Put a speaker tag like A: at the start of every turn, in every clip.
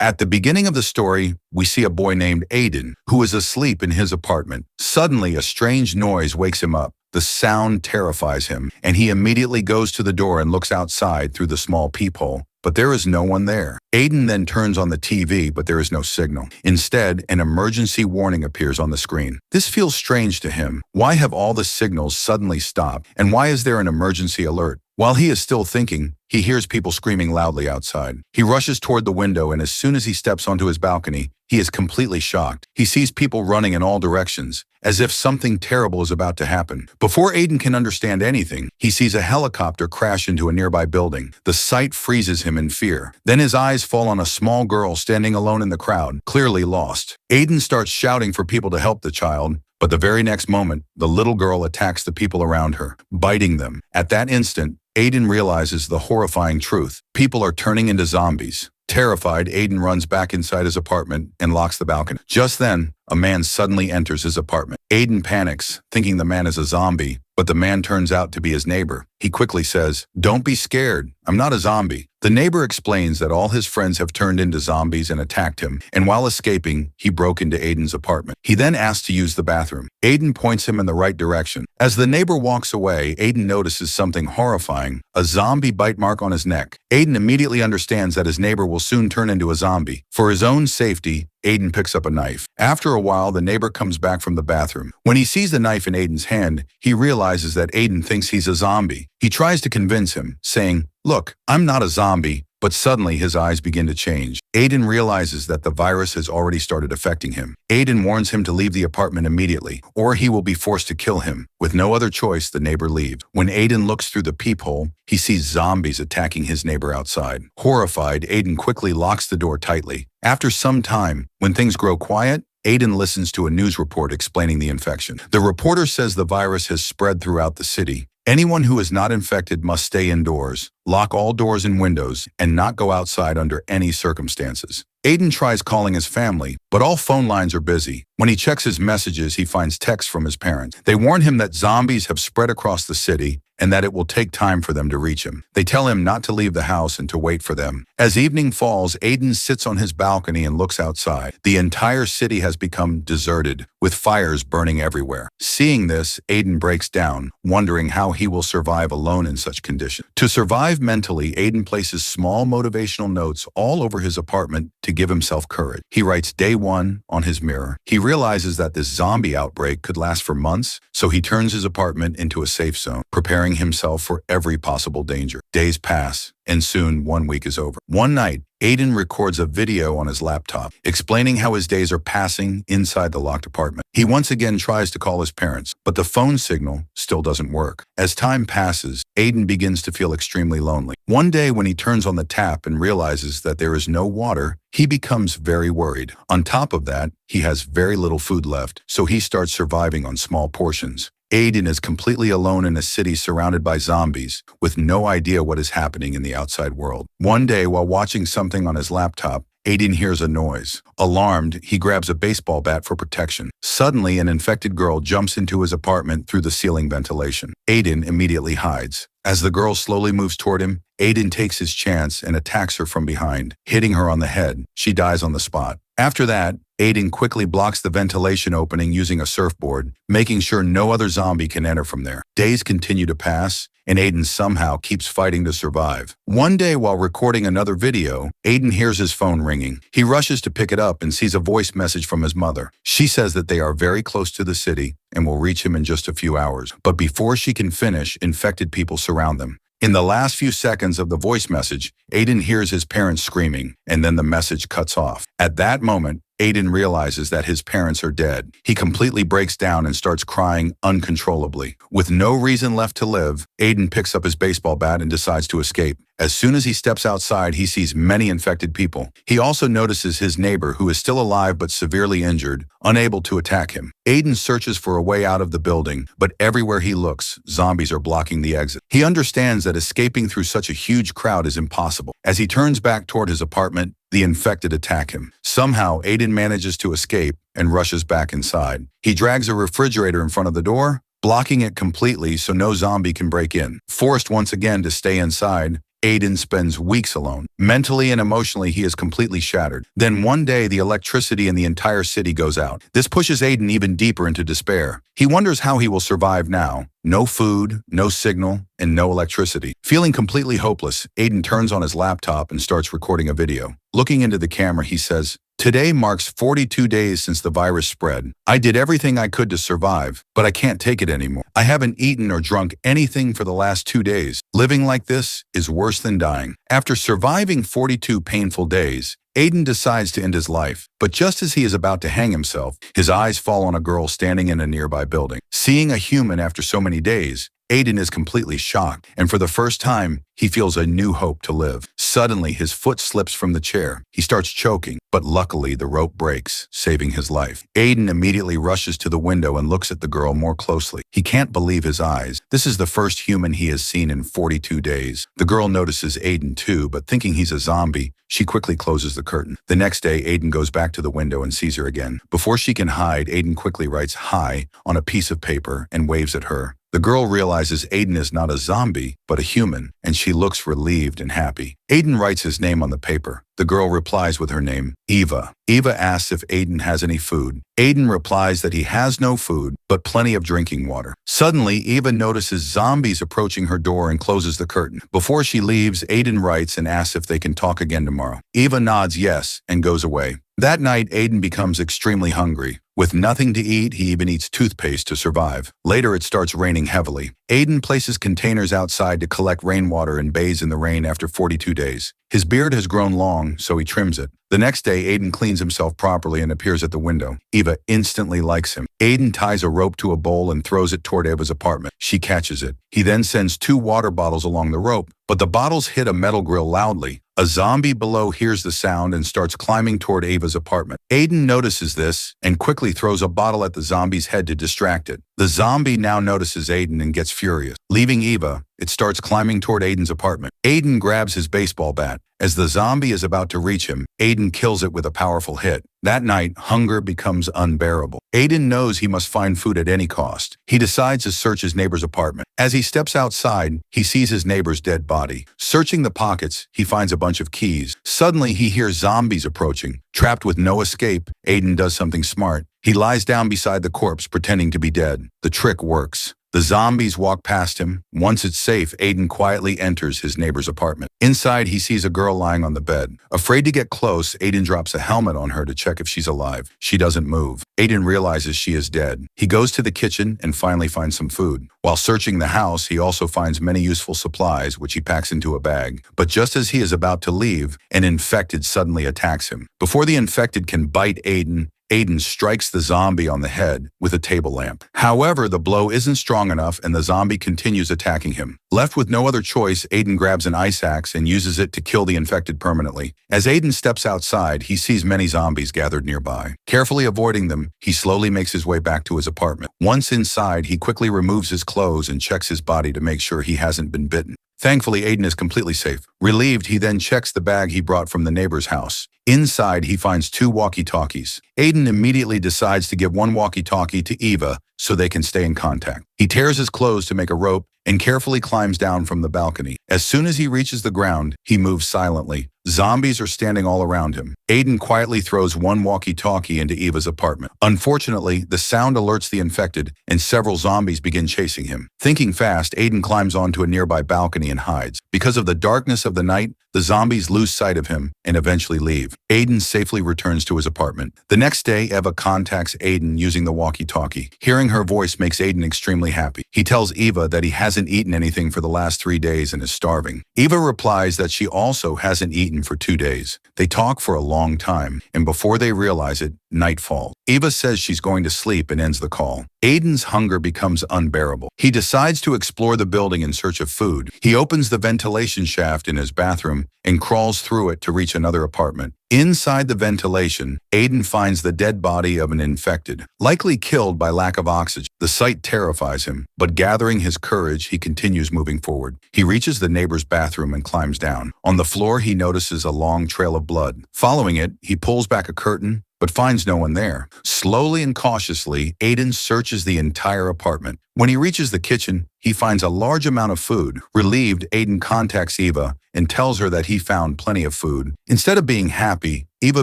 A: At the beginning of the story, we see a boy named Aiden who is asleep in his apartment. Suddenly, a strange noise wakes him up. The sound terrifies him, and he immediately goes to the door and looks outside through the small peephole. But there is no one there. Aiden then turns on the TV, but there is no signal. Instead, an emergency warning appears on the screen. This feels strange to him. Why have all the signals suddenly stopped? And why is there an emergency alert? While he is still thinking, he hears people screaming loudly outside. He rushes toward the window, and as soon as he steps onto his balcony, he is completely shocked. He sees people running in all directions, as if something terrible is about to happen. Before Aiden can understand anything, he sees a helicopter crash into a nearby building. The sight freezes him in fear. Then his eyes fall on a small girl standing alone in the crowd, clearly lost. Aiden starts shouting for people to help the child, but the very next moment, the little girl attacks the people around her, biting them. At that instant, Aiden realizes the horrifying truth. People are turning into zombies. Terrified, Aiden runs back inside his apartment and locks the balcony. Just then, a man suddenly enters his apartment. Aiden panics, thinking the man is a zombie, but the man turns out to be his neighbor. He quickly says, "Don't be scared. I'm not a zombie." The neighbor explains that all his friends have turned into zombies and attacked him, and while escaping, he broke into Aiden's apartment. He then asks to use the bathroom. Aiden points him in the right direction. As the neighbor walks away, Aiden notices something horrifying, a zombie bite mark on his neck. Aiden immediately understands that his neighbor will soon turn into a zombie. For his own safety, Aiden picks up a knife. After a while, the neighbor comes back from the bathroom. When he sees the knife in Aiden's hand, he realizes that Aiden thinks he's a zombie. He tries to convince him, saying, "Look, I'm not a zombie." But suddenly his eyes begin to change. Aiden realizes that the virus has already started affecting him. Aiden warns him to leave the apartment immediately, or he will be forced to kill him. With no other choice, the neighbor leaves. When Aiden looks through the peephole, he sees zombies attacking his neighbor outside. Horrified, Aiden quickly locks the door tightly. After some time, when things grow quiet, Aiden listens to a news report explaining the infection. The reporter says the virus has spread throughout the city. Anyone who is not infected must stay indoors, lock all doors and windows, and not go outside under any circumstances. Aiden tries calling his family, but all phone lines are busy. When he checks his messages, he finds texts from his parents. They warn him that zombies have spread across the city and that it will take time for them to reach him. They tell him not to leave the house and to wait for them. As evening falls, Aiden sits on his balcony and looks outside. The entire city has become deserted, with fires burning everywhere. Seeing this, Aiden breaks down, wondering how he will survive alone in such conditions. To survive mentally, Aiden places small motivational notes all over his apartment to give himself courage. He writes "Day 1" on his mirror. He realizes that this zombie outbreak could last for months, so he turns his apartment into a safe zone, preparing himself for every possible danger. Days pass, and soon 1 week is over. One night, Aiden records a video on his laptop, explaining how his days are passing inside the locked apartment. He once again tries to call his parents, but the phone signal still doesn't work. As time passes, Aiden begins to feel extremely lonely. One day when he turns on the tap and realizes that there is no water, he becomes very worried. On top of that, he has very little food left, so he starts surviving on small portions. Aiden is completely alone in a city surrounded by zombies, with no idea what is happening in the outside world. One day, while watching something on his laptop, Aiden hears a noise. Alarmed, he grabs a baseball bat for protection. Suddenly, an infected girl jumps into his apartment through the ceiling ventilation. Aiden immediately hides. As the girl slowly moves toward him, Aiden takes his chance and attacks her from behind, hitting her on the head. She dies on the spot. After that, Aiden quickly blocks the ventilation opening using a surfboard, making sure no other zombie can enter from there. Days continue to pass, and Aiden somehow keeps fighting to survive. One day while recording another video, Aiden hears his phone ringing. He rushes to pick it up and sees a voice message from his mother. She says that they are very close to the city and will reach him in just a few hours. But before she can finish, infected people surround them. In the last few seconds of the voice message, Aiden hears his parents screaming, and then the message cuts off. At that moment, Aiden realizes that his parents are dead. He completely breaks down and starts crying uncontrollably. With no reason left to live, Aiden picks up his baseball bat and decides to escape. As soon as he steps outside, he sees many infected people. He also notices his neighbor, who is still alive but severely injured, unable to attack him. Aiden searches for a way out of the building, but everywhere he looks, zombies are blocking the exit. He understands that escaping through such a huge crowd is impossible. As he turns back toward his apartment, the infected attack him. Somehow, Aiden manages to escape and rushes back inside. He drags a refrigerator in front of the door, blocking it completely so no zombie can break in. Forced once again to stay inside, Aiden spends weeks alone. Mentally and emotionally, he is completely shattered. Then one day, the electricity in the entire city goes out. This pushes Aiden even deeper into despair. He wonders how he will survive now. No food, no signal, and no electricity. Feeling completely hopeless, Aiden turns on his laptop and starts recording a video. Looking into the camera, he says, "Today marks 42 days since the virus spread. I did everything I could to survive, but I can't take it anymore. I haven't eaten or drunk anything for the last 2 days. Living like this is worse than dying." After surviving 42 painful days, Aiden decides to end his life, but just as he is about to hang himself, his eyes fall on a girl standing in a nearby building. Seeing a human after so many days, Aiden is completely shocked, and for the first time, he feels a new hope to live. Suddenly, his foot slips from the chair. He starts choking, but luckily the rope breaks, saving his life. Aiden immediately rushes to the window and looks at the girl more closely. He can't believe his eyes. This is the first human he has seen in 42 days. The girl notices Aiden too, but thinking he's a zombie, she quickly closes the curtain. The next day, Aiden goes back to the window and sees her again. Before she can hide, Aiden quickly writes "hi" on a piece of paper and waves at her. The girl realizes Aiden is not a zombie, but a human, and she looks relieved and happy. Aiden writes his name on the paper. The girl replies with her name, Eva. Eva asks if Aiden has any food. Aiden replies that he has no food, but plenty of drinking water. Suddenly, Eva notices zombies approaching her door and closes the curtain. Before she leaves, Aiden writes and asks if they can talk again tomorrow. Eva nods yes and goes away. That night, Aiden becomes extremely hungry. With nothing to eat, he even eats toothpaste to survive. Later, it starts raining heavily. Aiden places containers outside to collect rainwater and bathes in the rain after 42 days. His beard has grown long, so he trims it. The next day, Aiden cleans himself properly and appears at the window. Eva instantly likes him. Aiden ties a rope to a bowl and throws it toward Eva's apartment. She catches it. He then sends 2 water bottles along the rope, but the bottles hit a metal grill loudly. A zombie below hears the sound and starts climbing toward Eva's apartment. Aiden notices this and quickly throws a bottle at the zombie's head to distract it. The zombie now notices Aiden and gets furious. Leaving Eva, it starts climbing toward Aiden's apartment. Aiden grabs his baseball bat. As the zombie is about to reach him, Aiden kills it with a powerful hit. That night, hunger becomes unbearable. Aiden knows he must find food at any cost. He decides to search his neighbor's apartment. As he steps outside, he sees his neighbor's dead body. Searching the pockets, he finds a bunch of keys. Suddenly, he hears zombies approaching. Trapped with no escape, Aiden does something smart. He lies down beside the corpse, pretending to be dead. The trick works. The zombies walk past him. Once it's safe, Aiden quietly enters his neighbor's apartment. Inside, he sees a girl lying on the bed. Afraid to get close, Aiden drops a helmet on her to check if she's alive. She doesn't move. Aiden realizes she is dead. He goes to the kitchen and finally finds some food. While searching the house, he also finds many useful supplies, which he packs into a bag. But just as he is about to leave, an infected suddenly attacks him. Before the infected can bite Aiden strikes the zombie on the head with a table lamp. However, the blow isn't strong enough and the zombie continues attacking him. Left with no other choice, Aiden grabs an ice axe and uses it to kill the infected permanently. As Aiden steps outside, he sees many zombies gathered nearby. Carefully avoiding them, he slowly makes his way back to his apartment. Once inside, he quickly removes his clothes and checks his body to make sure he hasn't been bitten. Thankfully, Aiden is completely safe. Relieved, he then checks the bag he brought from the neighbor's house. Inside, he finds 2 walkie-talkies. Aiden immediately decides to give one walkie-talkie to Eva so they can stay in contact. He tears his clothes to make a rope and carefully climbs down from the balcony. As soon as he reaches the ground, he moves silently. Zombies are standing all around him. Aiden quietly throws one walkie-talkie into Eva's apartment. Unfortunately, the sound alerts the infected, and several zombies begin chasing him. Thinking fast, Aiden climbs onto a nearby balcony and hides. Because of the darkness of the night, the zombies lose sight of him and eventually leave. Aiden safely returns to his apartment. The next day, Eva contacts Aiden using the walkie-talkie. Hearing her voice makes Aiden extremely happy. He tells Eva that he hasn't eaten anything for the last 3 days and is starving. Eva replies that she also hasn't eaten for 2 days. They talk for a long time, and before they realize it, night falls. Eva says she's going to sleep and ends the call. Aiden's hunger becomes unbearable. He decides to explore the building in search of food. He opens the ventilation shaft in his bathroom and crawls through it to reach another apartment. Inside the ventilation, Aiden finds the dead body of an infected, likely killed by lack of oxygen. The sight terrifies him, but gathering his courage, he continues moving forward. He reaches the neighbor's bathroom and climbs down. On the floor, he notices a long trail of blood. Following it, he pulls back a curtain, but finds no one there. Slowly and cautiously, Aiden searches the entire apartment. When he reaches the kitchen, he finds a large amount of food. Relieved, Aiden contacts Eva and tells her that he found plenty of food. Instead of being happy, Eva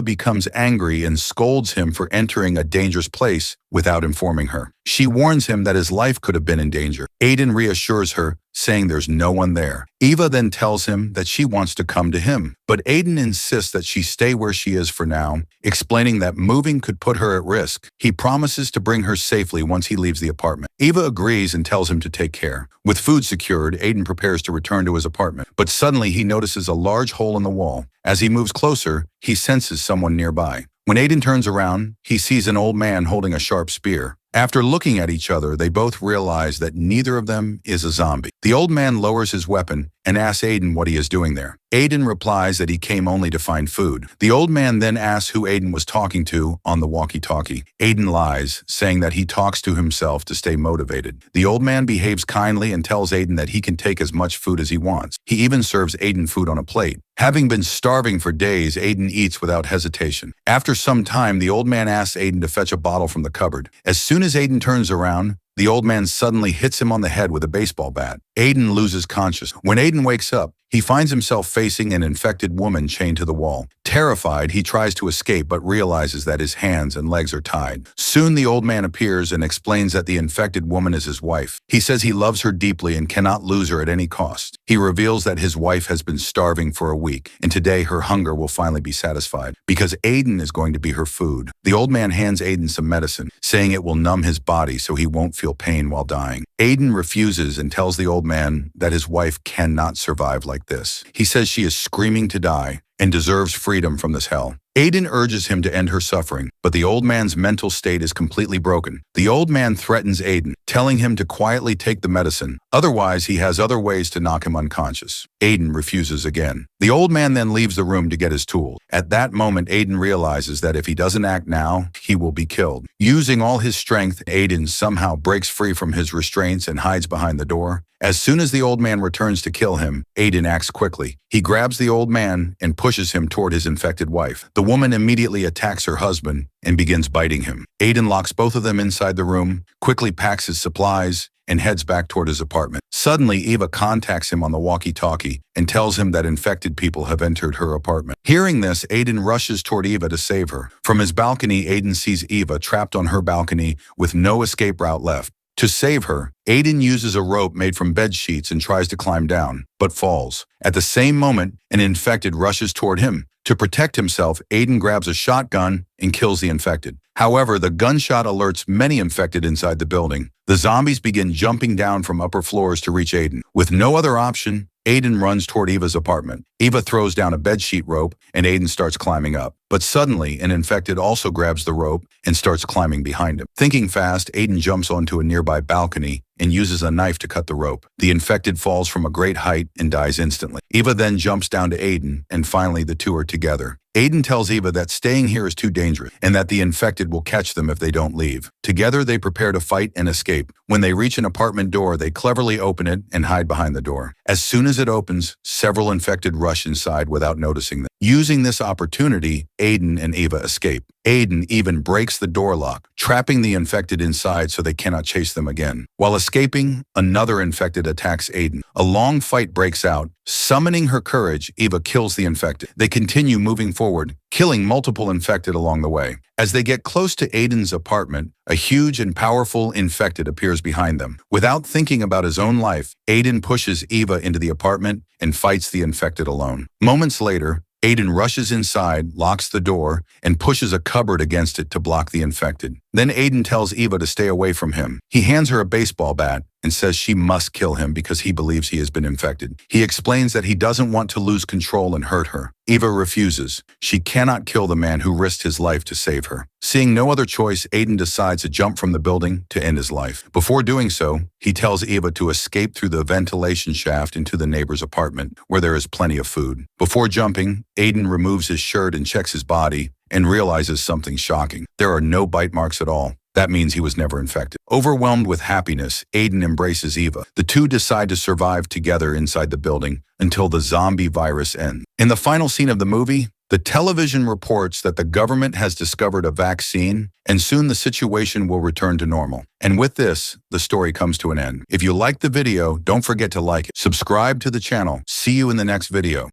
A: becomes angry and scolds him for entering a dangerous place without informing her. She warns him that his life could have been in danger. Aiden reassures her, saying there's no one there. Eva then tells him that she wants to come to him, but Aiden insists that she stay where she is for now, explaining that moving could put her at risk. He promises to bring her safely once he leaves the apartment. Eva agrees and tells him to take care. With food secured, Aiden prepares to return to his apartment, but suddenly he notices a large hole in the wall. As he moves closer, he senses someone nearby. When Aiden turns around, he sees an old man holding a sharp spear. After looking at each other, they both realize that neither of them is a zombie. The old man lowers his weapon and asks Aiden what he is doing there. Aiden replies that he came only to find food. The old man then asks who Aiden was talking to on the walkie-talkie. Aiden lies, saying that he talks to himself to stay motivated. The old man behaves kindly and tells Aiden that he can take as much food as he wants. He even serves Aiden food on a plate. Having been starving for days, Aiden eats without hesitation. After some time, the old man asks Aiden to fetch a bottle from the cupboard. As soon as Aiden turns around, the old man suddenly hits him on the head with a baseball bat. Aiden loses consciousness. When Aiden wakes up, he finds himself facing an infected woman chained to the wall. Terrified, he tries to escape but realizes that his hands and legs are tied. Soon the old man appears and explains that the infected woman is his wife. He says he loves her deeply and cannot lose her at any cost. He reveals that his wife has been starving for a week, and today her hunger will finally be satisfied because Aiden is going to be her food. The old man hands Aiden some medicine, saying it will numb his body so he won't feel pain while dying. Aiden refuses and tells the old man that his wife cannot survive like this. He says she is screaming to die and deserves freedom from this hell. Aiden urges him to end her suffering, but the old man's mental state is completely broken. The old man threatens Aiden, telling him to quietly take the medicine, otherwise he has other ways to knock him unconscious. Aiden refuses again. The old man then leaves the room to get his tool. At that moment, Aiden realizes that if he doesn't act now, he will be killed. Using all his strength, Aiden somehow breaks free from his restraints and hides behind the door. As soon as the old man returns to kill him, Aiden acts quickly. He grabs the old man and pushes him toward his infected wife. The woman immediately attacks her husband and begins biting him. Aiden locks both of them inside the room, quickly packs his supplies, and heads back toward his apartment. Suddenly, Eva contacts him on the walkie-talkie and tells him that infected people have entered her apartment. Hearing this, Aiden rushes toward Eva to save her. From his balcony, Aiden sees Eva trapped on her balcony with no escape route left. To save her, Aiden uses a rope made from bed sheets and tries to climb down, but falls. At the same moment, an infected rushes toward him. To protect himself, Aiden grabs a shotgun and kills the infected. However, the gunshot alerts many infected inside the building. The zombies begin jumping down from upper floors to reach Aiden. With no other option, Aiden runs toward Eva's apartment. Eva throws down a bedsheet rope and Aiden starts climbing up. But suddenly, an infected also grabs the rope and starts climbing behind him. Thinking fast, Aiden jumps onto a nearby balcony and uses a knife to cut the rope. The infected falls from a great height and dies instantly. Eva then jumps down to Aiden, and finally the two are together. Aiden tells Eva that staying here is too dangerous and that the infected will catch them if they don't leave. Together, they prepare to fight and escape. When they reach an apartment door, they cleverly open it and hide behind the door. As soon as it opens, several infected rush inside without noticing them. Using this opportunity, Aiden and Eva escape. Aiden even breaks the door lock, trapping the infected inside so they cannot chase them again. While escaping, another infected attacks Aiden. A long fight breaks out. Summoning her courage, Eva kills the infected. They continue moving forward, killing multiple infected along the way. As they get close to Aiden's apartment, a huge and powerful infected appears behind them. Without thinking about his own life, Aiden pushes Eva into the apartment and fights the infected alone. Moments later, Aiden rushes inside, locks the door, and pushes a cupboard against it to block the infected. Then Aiden tells Eva to stay away from him. He hands her a baseball bat and says she must kill him because he believes he has been infected. He explains that he doesn't want to lose control and hurt her. Eva refuses. She cannot kill the man who risked his life to save her. Seeing no other choice, Aiden decides to jump from the building to end his life. Before doing so, he tells Eva to escape through the ventilation shaft into the neighbor's apartment, where there is plenty of food. Before jumping, Aiden removes his shirt and checks his body and realizes something shocking. There are no bite marks at all. That means he was never infected. Overwhelmed with happiness, Aiden embraces Eva. The two decide to survive together inside the building until the zombie virus ends. In the final scene of the movie, The television reports that the government has discovered a vaccine, and soon the situation will return to normal. And with this, the story comes to an end. If you liked the video, don't forget to like it. Subscribe to the channel. See you in the next video.